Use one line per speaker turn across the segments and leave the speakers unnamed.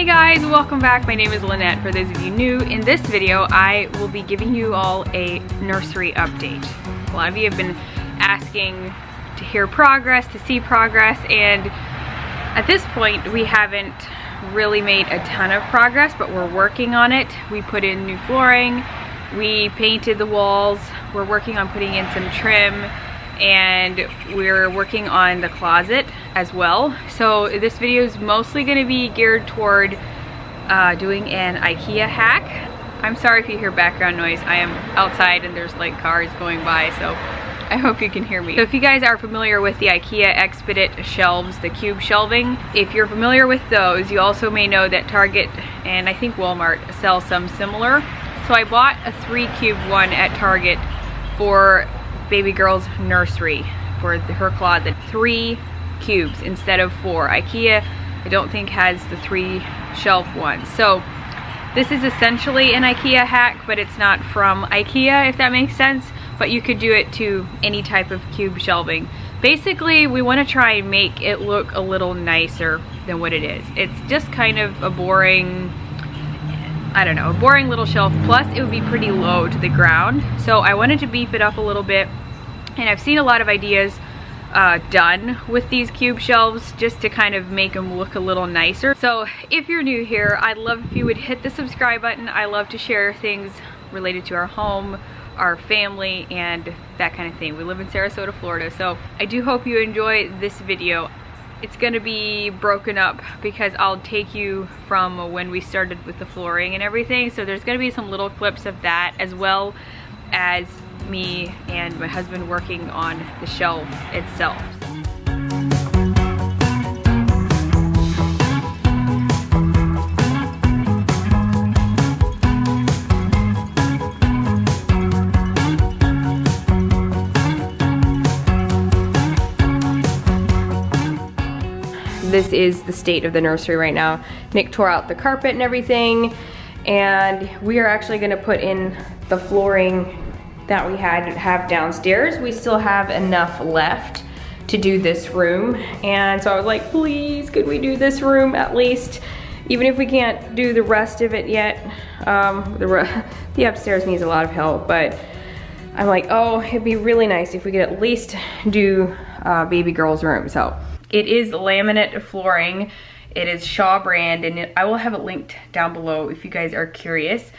Hey guys, welcome back. My name is Lynette. For those of you new, in this video I will be giving you all a nursery update. A lot of you have been asking to hear progress, to see progress, and at this point we haven't really made a ton of progress, but we're working on it. We put in new flooring, we painted the walls, we're working on putting in some trim, and we're working on the closet as well. So this video is mostly going to be geared toward doing an Ikea hack. I'm sorry if you hear background noise. I am outside and there's like cars going by, so I hope you can hear me. So if you guys are familiar with the Ikea Expedit shelves, the cube shelving, if you're familiar with those, you also may know that Target and I think Walmart sell some similar. So I bought a 3-cube one at Target for baby girl's nursery for her closet. 3 cubes instead of 4. Ikea, I don't think, has the 3 shelf ones. So this is essentially an Ikea hack, but it's not from Ikea, if that makes sense. But you could do it to any type of cube shelving. Basically, we want to try and make it look a little nicer than what it is. It's just kind of a boring, I don't know, a boring little shelf. Plus it would be pretty low to the ground. So I wanted to beef it up a little bit. And I've seen a lot of ideas done with these cube shelves just to kind of make them look a little nicer. So if you're new here, I'd love if you would hit the subscribe button. I love to share things related to our home, our family, and that kind of thing. We live in Sarasota, Florida, so I do hope you enjoy this video. It's gonna be broken up because I'll take you from when we started with the flooring and everything. So there's gonna be some little clips of that, as well as me and my husband working on the shelf itself. This is the state of the nursery right now. Nick tore out the carpet and everything, and we are actually gonna put in the flooring that we have downstairs. We still have enough left to do this room, and so I was like, please, could we do this room at least? Even if we can't do the rest of it yet. The upstairs needs a lot of help, but I'm like, oh, it'd be really nice if we could at least do baby girl's room. So it is laminate flooring. It is Shaw brand, and I will have it linked down below if you guys are curious.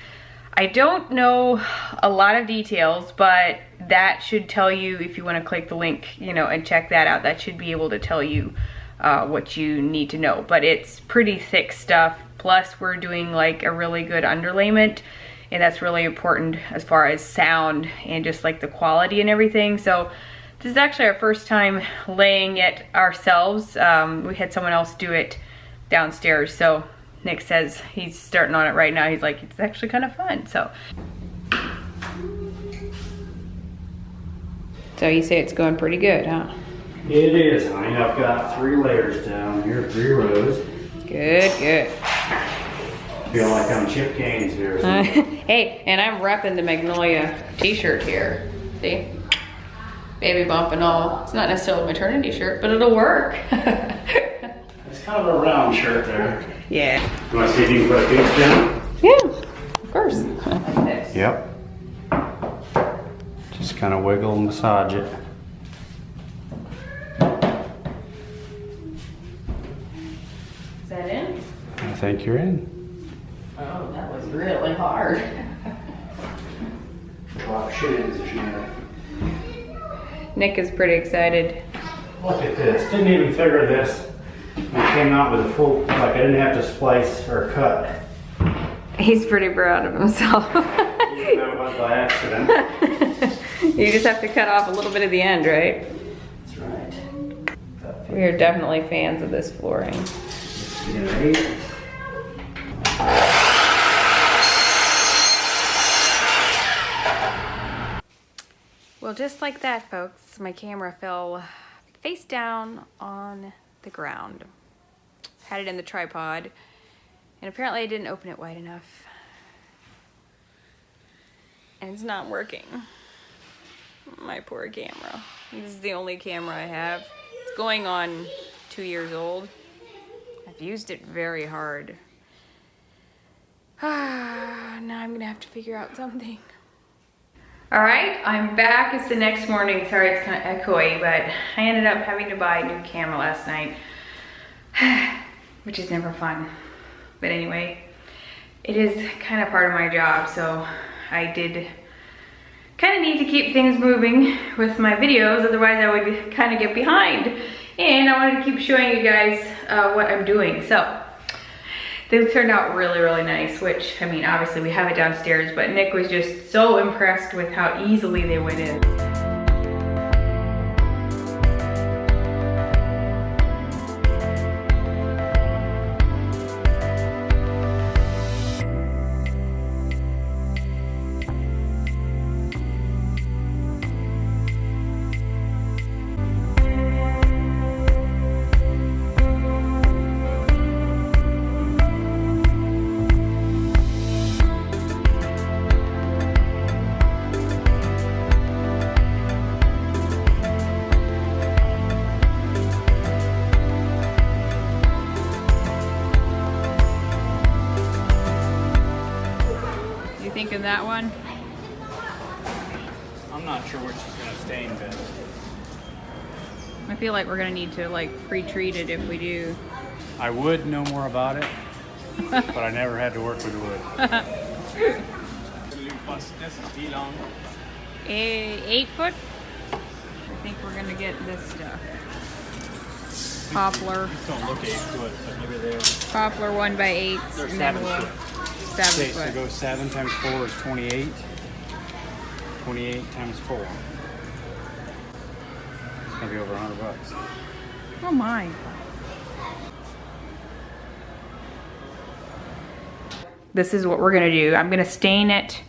I don't know a lot of details, but that should tell you, if you want to click the link, you know, and check that out, that should be able to tell you what you need to know. But it's pretty thick stuff. Plus we're doing like a really good underlayment, and that's really important as far as sound and just like the quality and everything. So this is actually our first time laying it ourselves. We had someone else do it downstairs, so Nick says he's starting on it right now. He's like, it's actually kind of fun. So you say it's going pretty good, huh?
It is, honey. I've got 3 layers down here, 3 rows.
Good, good.
Feel like I'm Chip Gaines here.
Hey, and I'm repping the Magnolia t-shirt here. See? Baby bump and all. It's not necessarily a maternity shirt, but it'll work.
It's kind of a round shirt there.
Yeah.
You want to see if you can put a piece down?
Yeah, of course. Like this.
Yep. Just kind of wiggle and massage it.
Is that in?
I think you're in.
Oh, that was really hard.
Drop shit in this shit.
Nick is pretty excited.
Look at this. Didn't even figure this. I came out with a full, like I didn't have to splice or cut.
He's pretty proud of himself.
That was by accident.
You just have to cut off a little bit of the end, right?
That's right.
We are definitely fans of this flooring. Well, just like that, folks, my camera fell face down on the ground. Had it in the tripod, and apparently I didn't open it wide enough. And it's not working. My poor camera. This is the only camera I have. It's going on 2 years old. I've used it very hard. Now I'm gonna have to figure out something. All right, I'm back. It's the next morning. Sorry, it's kind of echoey, but I ended up having to buy a new camera last night, which is never fun. But anyway, it is kind of part of my job, so I did kind of need to keep things moving with my videos, otherwise I would kind of get behind. And I wanted to keep showing you guys what I'm doing. So they turned out really, really nice, which, I mean, obviously we have it downstairs, but Nick was just so impressed with how easily they went in. Thinking that one?
I'm not sure which is gonna stain best.
I feel like we're gonna need to like pre-treat it if we do.
I would know more about it, but I never had to work with wood.
8 foot? I think we're gonna get this stuff. Poplar.
These don't look 8 foot, but maybe they are.
Poplar 1x8.
They're
and
7
then
foot.
7
Okay,
foot.
so go 7 times 4 is 28. 28 times 4. It's gonna be over $100.
Oh my. This is what we're gonna do. I'm gonna stain it.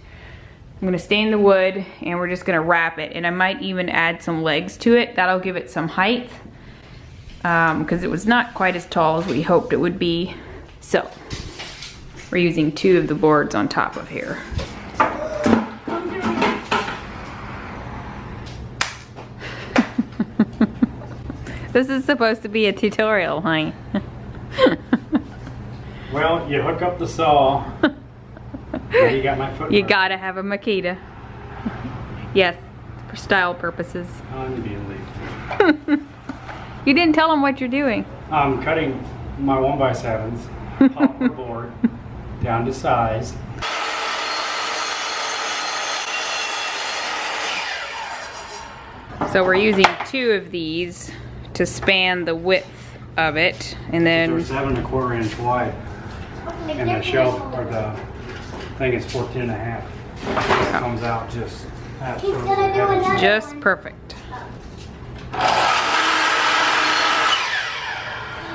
I'm gonna stain the wood and we're just gonna wrap it. And I might even add some legs to it. That'll give it some height. Because it was not quite as tall as we hoped it would be. So, we're using 2 of the boards on top of here. This is supposed to be a tutorial, honey.
Well, you hook up the saw. Now you got my foot.
You gotta have a Makita. Yes, for style purposes.
Unbelievable.
You didn't tell them what you're doing.
I'm cutting my 1x7s, poplar board, down to size.
So we're using 2 of these to span the width of it, and then
They're 7 1/4 inch wide, and the shelf or the thing is 14 and a half. It comes out just absolutely
just perfect.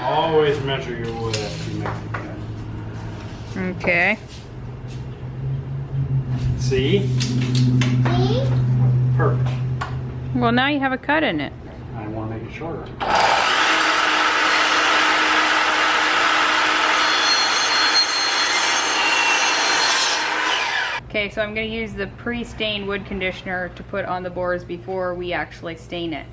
Always measure your wood after you make the cut.
Okay.
See? Perfect.
Well, now you have a cut in it.
I want to make it shorter.
Okay, so I'm going to use the pre-stained wood conditioner to put on the boards before we actually stain it.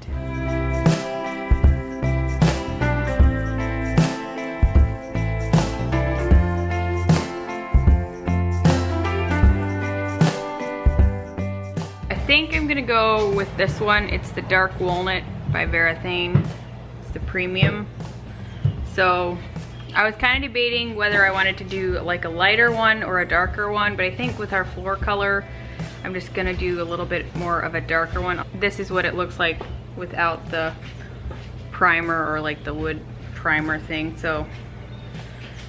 I think I'm gonna go with this one. It's the Dark Walnut by Behr. It's the premium. So I was kind of debating whether I wanted to do like a lighter one or a darker one, but I think with our floor color, I'm just gonna do a little bit more of a darker one. This is what it looks like without the primer or like the wood primer thing. So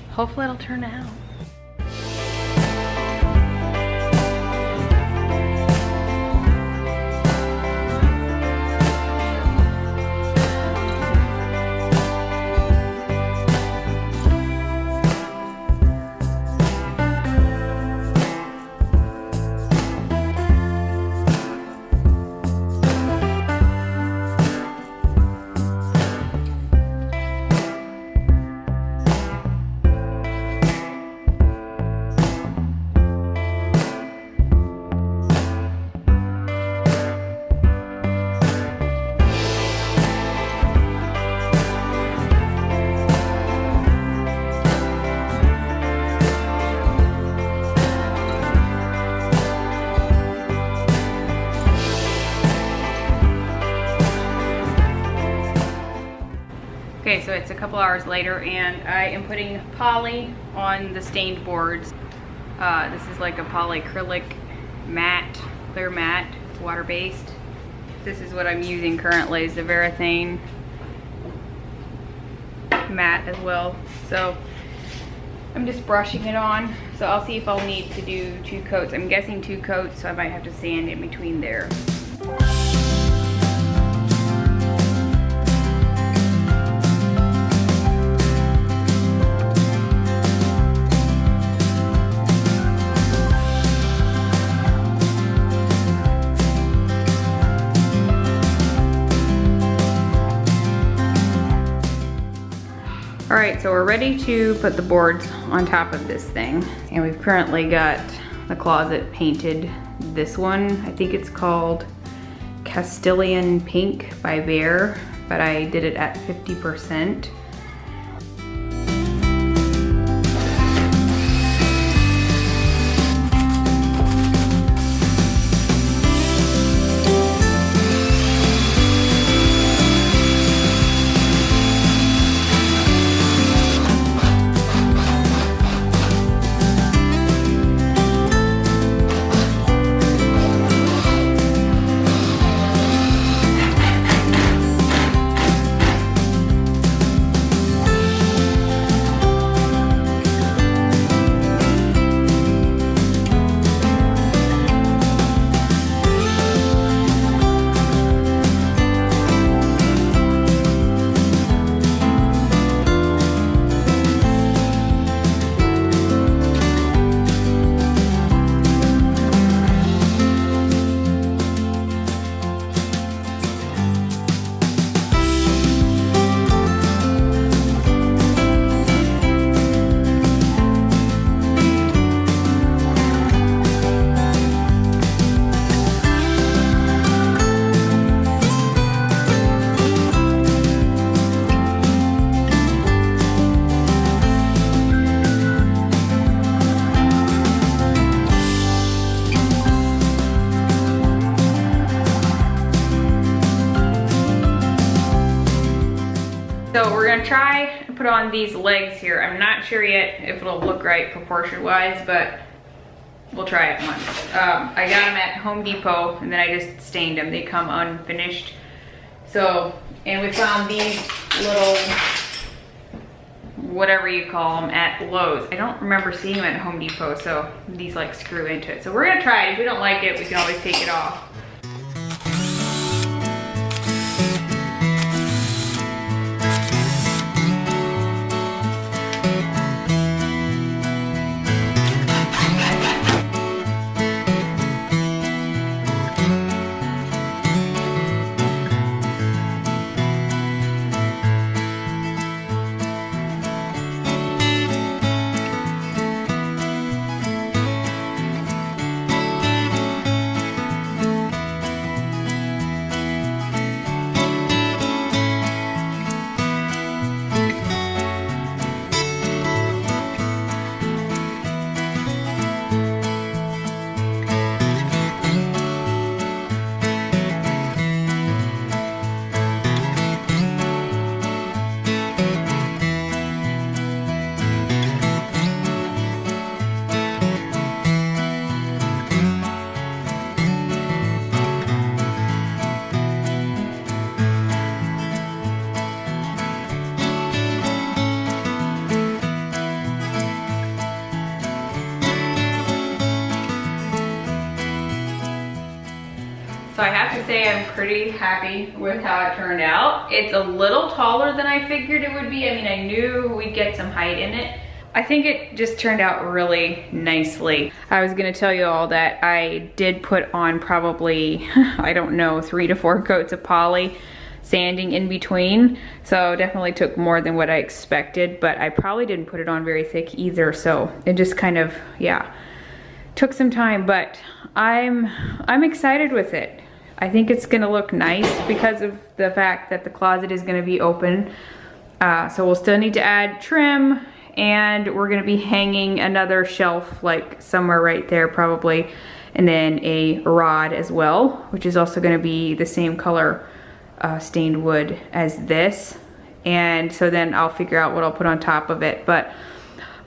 hopefully it'll turn out. couple hours later, and I am putting poly on the stained boards. This is like a polyacrylic matte, clear matte. It's water-based. This is what I'm using currently, is the Varathane matte as well. So I'm just brushing it on. So I'll see if I'll need to do 2 coats. I'm guessing 2 coats, so I might have to sand in between there. All right, so we're ready to put the boards on top of this thing. And we've currently got the closet painted. This one, I think it's called Castilian Pink by Behr, but I did it at 50%. So we're gonna try and put on these legs here. I'm not sure yet if it'll look right proportion wise, but we'll try it once. I got them at Home Depot and then I just stained them. They come unfinished. So, and we found these little, whatever you call them, at Lowe's. I don't remember seeing them at Home Depot, so these like screw into it. So we're gonna try it. If we don't like it, we can always take it off. So I have to say I'm pretty happy with how it turned out. It's a little taller than I figured it would be. I mean, I knew we'd get some height in it. I think it just turned out really nicely. I was gonna tell you all that I did put on probably, I don't know, 3 to 4 coats of poly, sanding in between. So definitely took more than what I expected, but I probably didn't put it on very thick either. So it just kind of, yeah, took some time, but I'm excited with it. I think it's gonna look nice because of the fact that the closet is gonna be open. So we'll still need to add trim, and we're gonna be hanging another shelf like somewhere right there probably, and then a rod as well, which is also gonna be the same color stained wood as this. and so then I'll figure out what I'll put on top of it. But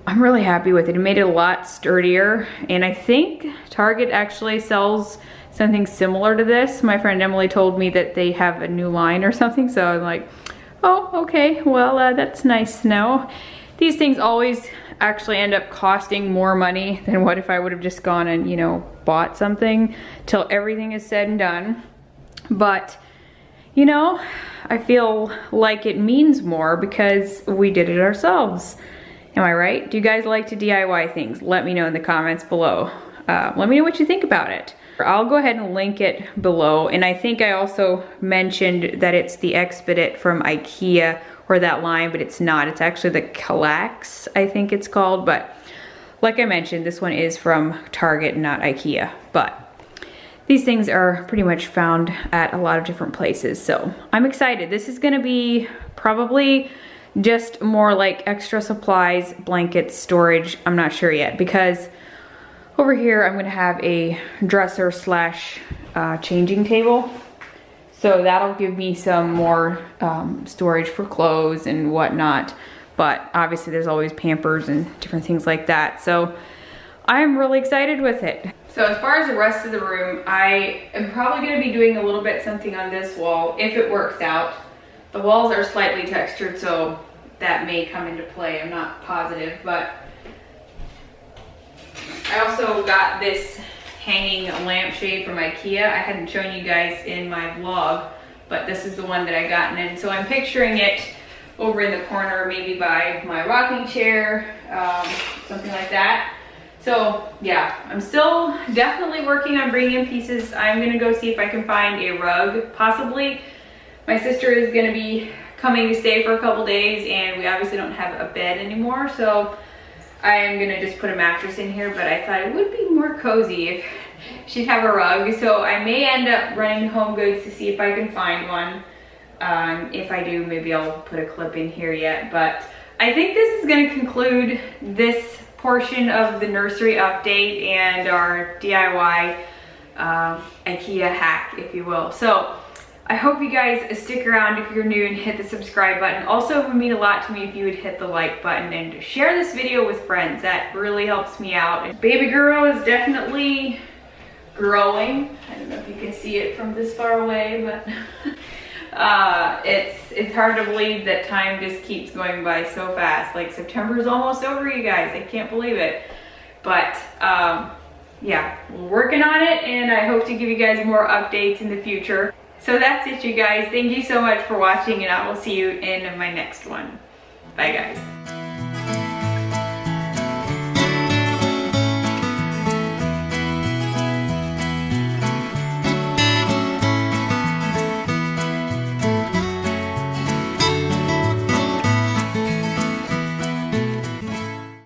I'm really happy with it. It made it a lot sturdier, and I think Target actually sells something similar to this. My friend Emily told me that they have a new line or something, so I'm like, oh, okay, well, that's nice to know. These things always actually end up costing more money than what if I would have just gone and, you know, bought something till everything is said and done. But, you know, I feel like it means more because we did it ourselves. Am I right? Do you guys like to DIY things? Let me know in the comments below. Let me know what you think about it. I'll go ahead and link it below, and I think I also mentioned that it's the Expedit from Ikea, or that line, but it's not. It's actually the kallax, I think it's called, but like I mentioned, this one is from Target, not Ikea. But these things are pretty much found at a lot of different places, so I'm excited. This is gonna be probably just more like extra supplies, blankets, storage. I'm not sure yet, because over here I'm gonna have a dresser slash changing table. So that'll give me some more storage for clothes and whatnot. But obviously there's always Pampers and different things like that. So I'm really excited with it. So as far as the rest of the room, I am probably gonna be doing a little bit something on this wall if it works out. The walls are slightly textured, so that may come into play. I'm not positive, but I also got this hanging lampshade from Ikea. I hadn't shown you guys in my vlog, but this is the one that I got. And so I'm picturing it over in the corner, maybe by my rocking chair, something like that. So yeah, I'm still definitely working on bringing in pieces. I'm gonna go see if I can find a rug, possibly. My sister is gonna be coming to stay for a couple days, and we obviously don't have a bed anymore, so I am gonna just put a mattress in here, but I thought it would be more cozy if she'd have a rug. So I may end up running to Home Goods to see if I can find one. If I do, maybe I'll put a clip in here yet. But I think this is gonna conclude this portion of the nursery update and our DIY Ikea hack, if you will. So I hope you guys stick around if you're new and hit the subscribe button. Also, it would mean a lot to me if you would hit the like button and share this video with friends. That really helps me out. Baby girl is definitely growing. I don't know if you can see it from this far away, but it's hard to believe that time just keeps going by so fast. Like, September is almost over, you guys. I can't believe it. But yeah, we're working on it, and I hope to give you guys more updates in the future. So that's it, you guys. Thank you so much for watching, and I will see you in my next one. Bye, guys.